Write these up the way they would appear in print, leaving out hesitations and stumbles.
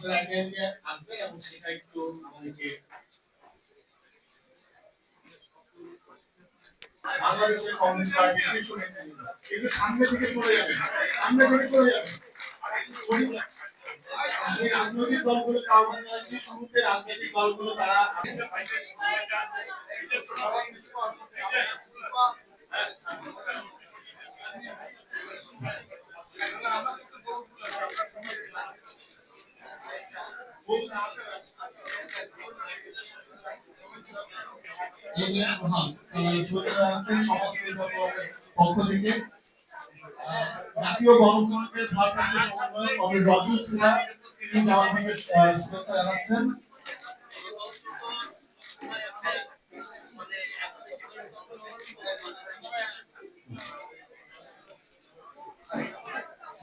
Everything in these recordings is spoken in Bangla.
আপনারা আগে আসবেন এবং সেটা একটু আমাদেরকে বাংলাদেশের কমিউনিস্ট পার্টির শীর্ষ নেতৃবৃন্দ একটু সামনে থেকে সরে যাবেন, সামনে থেকে সরে যাবেন। আমি রাজনৈতিক দলগুলোকে আহ্বান জানাচ্ছি, শুরুতে রাজনৈতিক দলগুলো তারা পক্ষ থেকে জাতীয় গণফ্রন্টের ভারপ্রাপ্ত সমন্বয়ক কমরেড রজত খুদা তিনি যাওয়ার থেকে শুভেচ্ছা জানাচ্ছেন।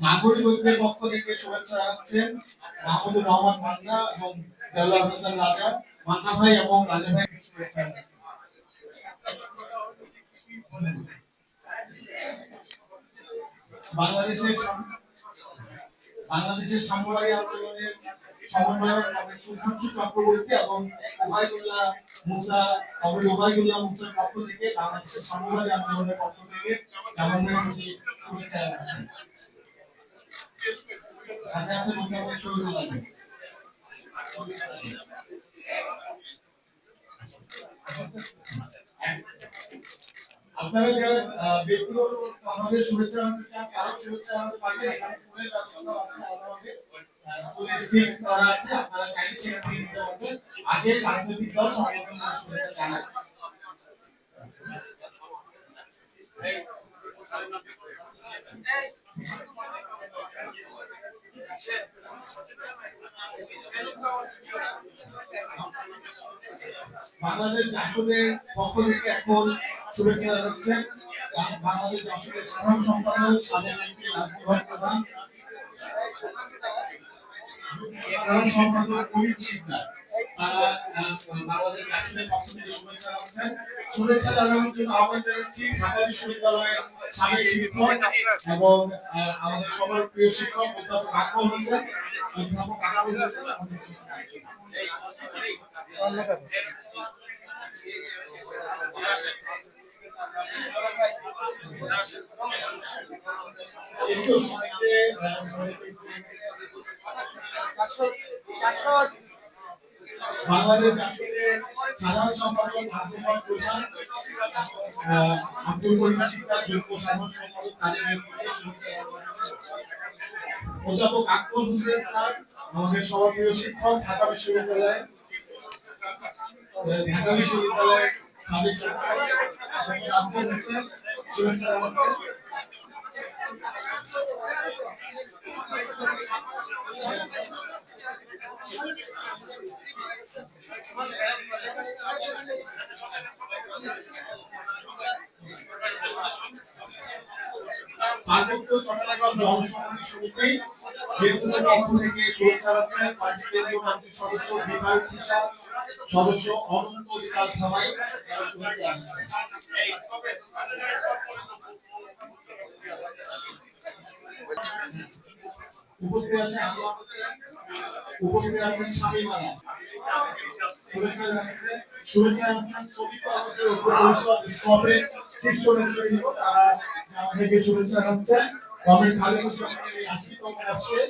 নাগরিক ঐক্যের পক্ষ থেকে শুভেচ্ছা জানাচ্ছেন মাহমুদুর রহমান মান্না এবং দেওয়ার হোসেন রাজা। মান্না ভাই এবং রাজা ভাই শুভেচ্ছা জানাচ্ছেন। বাংলাদেশের সাম্যবাদী আন্দোলনের সমন্বয়ক কমরেড সুধাংশু চক্রবর্তী এবং ওবায়দুল্লাহ মুসার পক্ষ থেকে বাংলাদেশের সাম্যবাদী আন্দোলনের পক্ষ থেকে জামানের প্রতি শুভেচ্ছা জানাচ্ছেন। সাথে আছে মোহাম্মদ শহীদুল আলম। আপনারা যারা ব্যক্তিগত আমাদের শুভেচ্ছা জানাতে চান তারা শুভেচ্ছা জানাতে পারবেন। এখানে ফুলের ব্যবস্থা আছে, আমাদের ফুল স্টিক করা আছে, আপনারা চাইলে সেটা দিয়ে দিতে পারবেন। আগে রাজনৈতিক দল সংগঠনের শুভেচ্ছা জানাই। বাংলাদেশ জাসদের পক্ষ থেকে এখন শুভেচ্ছা জানাচ্ছেন বাংলাদেশ জাসদের সাধারণ সম্পাদক সাবেক এমপি রাজনীতি প্রধান সাধারণ সম্পাদক অমিত শিকদার। তারা বাংলাদেশ জাসদের পক্ষ থেকে শুভেচ্ছা জানাচ্ছেন। শুভেচ্ছা জানানোর জন্য আহ্বান জানাচ্ছি ঢাকা বিশ্ববিদ্যালয়ের সাবেক শিক্ষক এবং আমাদের সবার প্রিয় শিক্ষক অধ্যাপক আকবর হোসেন। অধ্যাপক আকবর হোসেন বাংলাদেশ জাসদের সাধারণ সম্পাদক প্রধান আব্দুল করিম শিকদার যোগ্য সাধারণ সম্পাদক তাদের নেতৃত্বে অধ্যাপক আকবর হোসেন স্যার আমাদের সবার প্রিয় শিক্ষক ঢাকা বিশ্ববিদ্যালয়ের সাবেক শিক্ষক আকবর হোসেন শুভেচ্ছা জানাচ্ছেন। পার্বত্য চট্টগ্রাম জনসংহতি সমিতি বিএসএসের পক্ষ থেকে শুভেচ্ছা জানাচ্ছেন পার্টির কেন্দ্রীয় মন্ত্রী সদস্য বিভাগ হিসাব সদস্য অনন্ত বিকাশ ধামাই শুভেচ্ছা জানাচ্ছেন। উপস্থিত আছেন স্বামী মারা শুভেচ্ছা জানাচ্ছেন শ্রমিক কর্মচারী পরিষদ স্কপের শীর্ষ নেতৃবৃন্দ তারা থেকে শুভেচ্ছা জানাচ্ছেন। কমরেড খালেদ হোসেনের এই ৮০তম বর্ষে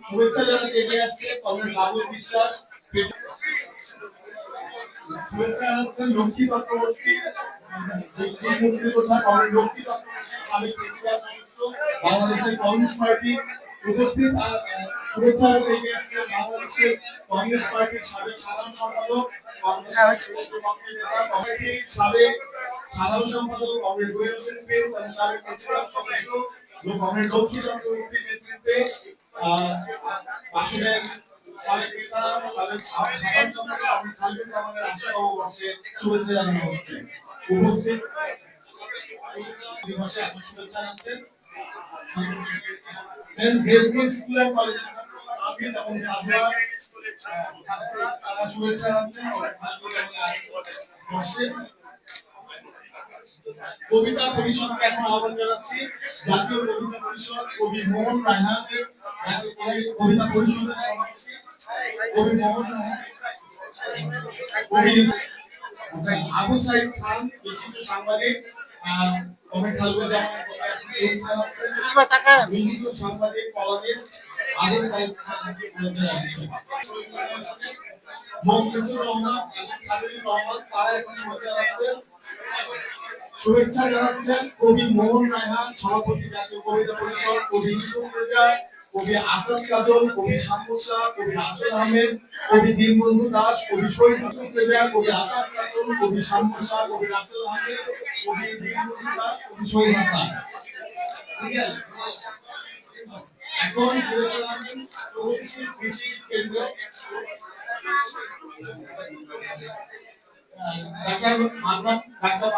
শুভেচ্ছা জানাতে এগিয়ে আসছে কমরেড বাবুল বিশ্বাস। শুভেচ্ছা জানাচ্ছেন লক্ষ্মী চক্রবর্তী মন্ত্রী প্রধান কমরেড লক্ষ্মী চক্রবর্তী সাবেক প্রেসিডেন্ট বাংলাদেশের কমিউনিস্ট পার্টি উপস্থিত। শুভেচ্ছা জানাতে এগিয়ে আসছে বাংলাদেশের কমিউনিস্ট পার্টির সাবেক সাধারণ সম্পাদক সাবেক সাধারণ সম্পাদক কমরেড গোয়েল হোসেন প্রিন্স এবং সাবেক প্রেসিডেন্ট সদস্য কমরেড লক্ষ্মী চক্রবর্তীর নেতৃত্বে বাসুদেব সাবেক নেতা সাবেক সাধারণ সম্পাদক কমরেড খালিদুর রহমানের ৮০তম বর্ষে শুভেচ্ছা জানানো হচ্ছে। উপস্থিত দিবসে এখন শুভেচ্ছা জানাচ্ছেন স্কুল অ্যান্ড কলেজের আফিদ এবং কাজরা ছাত্ররা তারা শুভেচ্ছা জানাচ্ছেন। কবিতা পরিষদকে এখন আহ্বান জানাচ্ছি। জাতীয় কবিতা পরিষদ কবি মোহন রায়হানের কবিতা পরিষদের সভাপতি কবি মোহন কবি আবু সাইদ খান বিশিষ্ট সাংবাদিক কমেন্ট খালগোজা বিশিষ্ট সাংবাদিক কলামিস্ট আবু সাইদ খানকে শুভেচ্ছা জানাচ্ছি। মুখলিসুর রহমান এবং খালিদুর রহমান তারা এখন শুভেচ্ছা জানাচ্ছেন। শুভেচ্ছা জানাচ্ছেন কবি মোহন রায়হান সভাপতি জাতীয় কবিতা পরিষদ, কবি ইউসুফ রেজা, কবি আসাদ কাজল, কবি শামসা, কবি রাসেল আহমেদ, কবি দীনবন্ধু দাস, কবি শহীদ ইউসুফ রেজা, কবি আসাদ কাজল, কবি শামসা, কবি রাসেল আহমেদ, কবি দীনবন্ধু দাস, কবি শহীদ হাসান। এখন শুভেচ্ছা জানাচ্ছেন প্রগতিশীল কৃষি কেন্দ্র ডাক্তার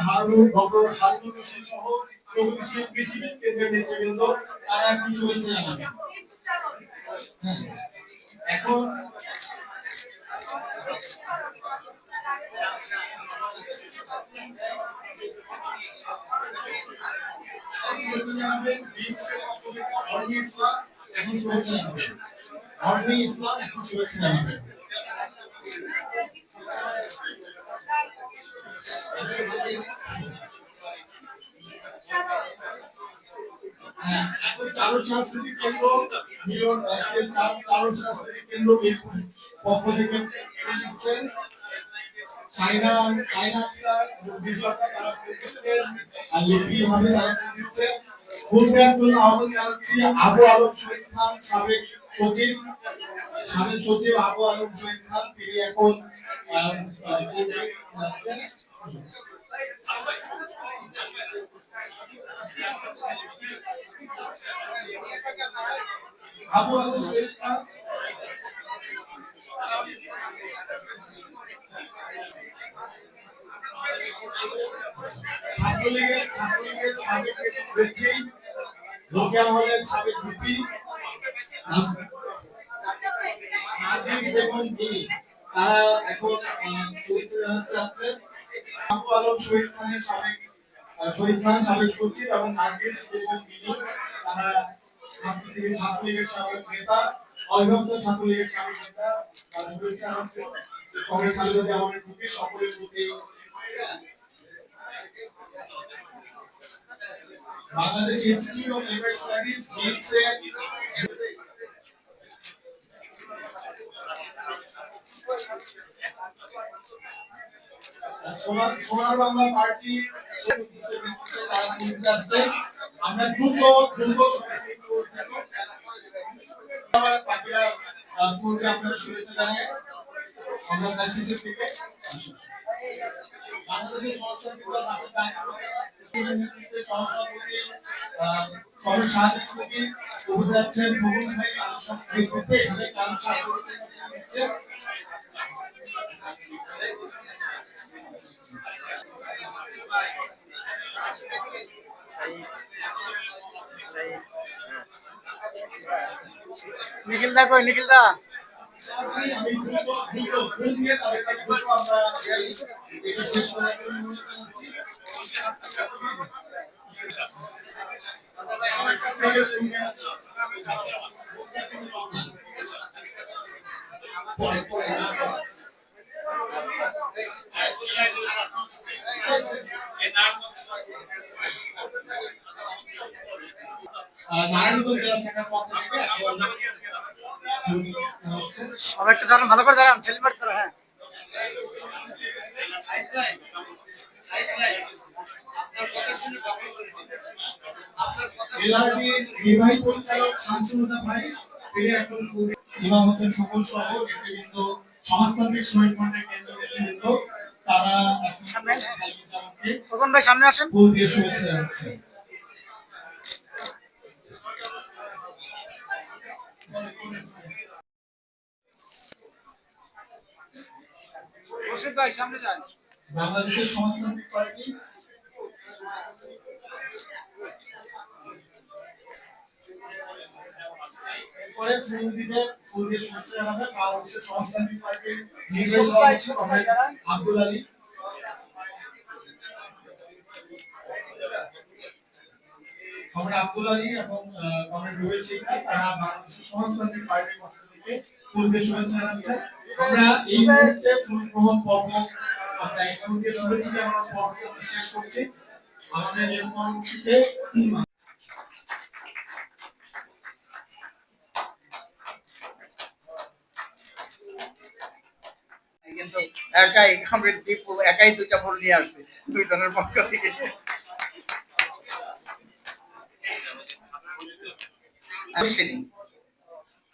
হারুন ডক্টর হারুন রশিদ সহ প্রগতিশীল কৃষিবিদ কেন্দ্রের নেতৃবৃন্দ তারা কি শুভেচ্ছা জানাবেন। এখন ইসলাম এখন শুভেচ্ছা জানাবেন। চারু সাংস্কৃতিক কেন্দ্র মিলন চারু সাংস্কৃতিক কেন্দ্র পক্ষ থেকে দিচ্ছেন চাইনা তারা দিচ্ছেন আর লিপি ভাবে তারা দিচ্ছেন। ফুল দেওয়ার জন্য আহ্বান জানাচ্ছি আবু আলম শহীদ খান সাবেক সচিব আবু আলম শহীদ খান তিনি এখন আবু আলম শহীদ খান ছাত্রলীগের সাবেক ব্যক্তি লোকিয়া হলের সাবেক ভিপি নার্গিস বেগম গিনি তারা এখন শুভেচ্ছা জানাতে যাচ্ছেন। আবু আলম শহীদ খানের সাবেক সচিব এবং নার্গিস বেগম গিনি তারা ছাত্রলীগের সাবেক নেতা অবিভক্ত ছাত্রলীগের সাবেক নেতা তারা শুভেচ্ছা জানাচ্ছেন। সবাই খালিদুর জামানের প্রতি সকলের প্রতি Bangladesh institute of liberal studies বিলসে সোনার বাংলা পার্টি আমরা দ্রুত বাকিরা ফুলকে আপনারা শুভেচ্ছা জানাই আমরা শেষের দিকে বাংলাদেশের নিখিল দা কই নিখিল দা নারায়ণগঞ্জ জেলা শাখার পক্ষ থেকে সবাই একটু দাঁড়ান, ভালো করে দাঁড়ান, সেলিব্রেট করো। হ্যাঁ নির্বাহী পরিচালক শামসুল ভাই তিনি এখন ইমাম হোসেন সকল সহ নেতৃবৃন্দ সমাজতান্ত্রিক শ্রমিক ফ্রন্টের কেন্দ্র নেতৃবৃন্দ তারা সামনে খোকন ভাই সামনে আসেন। ফুল দিয়ে শুভেচ্ছা জানাচ্ছেন। ভাই সামনে যান। বাংলাদেশের সমাজতান্ত্রিক পার্টি এরপরে ফুল দিবে, ফুল দিয়ে শুভেচ্ছা জানাবে বাংলাদেশের সমাজতান্ত্রিক পার্টির নির্বাহী সভাপতি কমরেড আব্দুল আলী। কমরেড আব্দুল আলী এবং কমরেড রুবেল শিকদার তারা বাংলাদেশের সমাজতান্ত্রিক পার্টির পক্ষ থেকে ফুল দিয়ে শুভেচ্ছা জানাচ্ছেন। আমরা এই মুহূর্তে ফুল গ্রহণ পর্ব, আমরা এই ফুল দিয়ে শুভেচ্ছা জানানোর পর্বটি শেষ করছি। আমাদের এই পরবর্তীতে কিন্তু একাই কমরেড দীপু একাই দুইটা ফুল নিয়ে আসছে দুই জনের পক্ষ থেকে।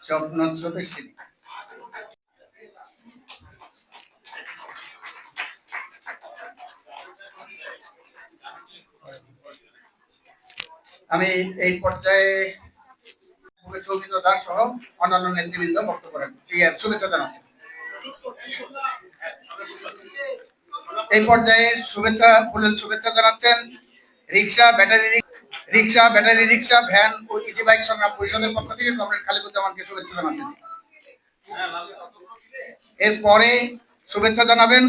স্বপ্ন স্রোতস্বিনী আমি এই পর্যায়ে সৌমিত্র দাস সহ অন্যান্য নেতৃবৃন্দ বক্তব্য রাখবেন, শুভেচ্ছা জানাচ্ছেন। এই পর্যায়ে ফুলের শুভেচ্ছা জানাচ্ছেন ব্যাটারি রিক্সা, ভ্যান ও ইজি বাইক সংগ্রাম পরিষদের পক্ষ থেকে কমরেড খালিকুজ্জামানকে শুভেচ্ছা জানাচ্ছেন। এরপরে শুভেচ্ছা জানাবেন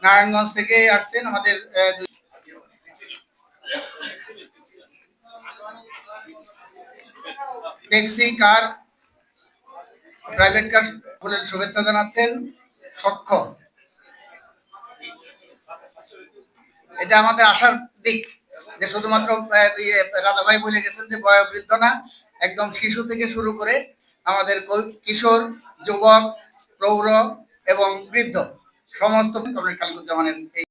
নারায়ণগঞ্জ থেকে আসছেন আমাদের ট্যাক্সি কার প্রাইভেট কার ফুলের শুভেচ্ছা জানাচ্ছেন সক্ষ। এটা আমাদের আশার দিক যে শুধুমাত্র রাজা ভাই বলে গেছেন যে বয়োবৃদ্ধ না, একদম শিশু থেকে শুরু করে আমাদের কিশোর, যুবক, প্রৌঢ় এবং বৃদ্ধ সমস্ত কমরেড খালিকুজ্জামানের এই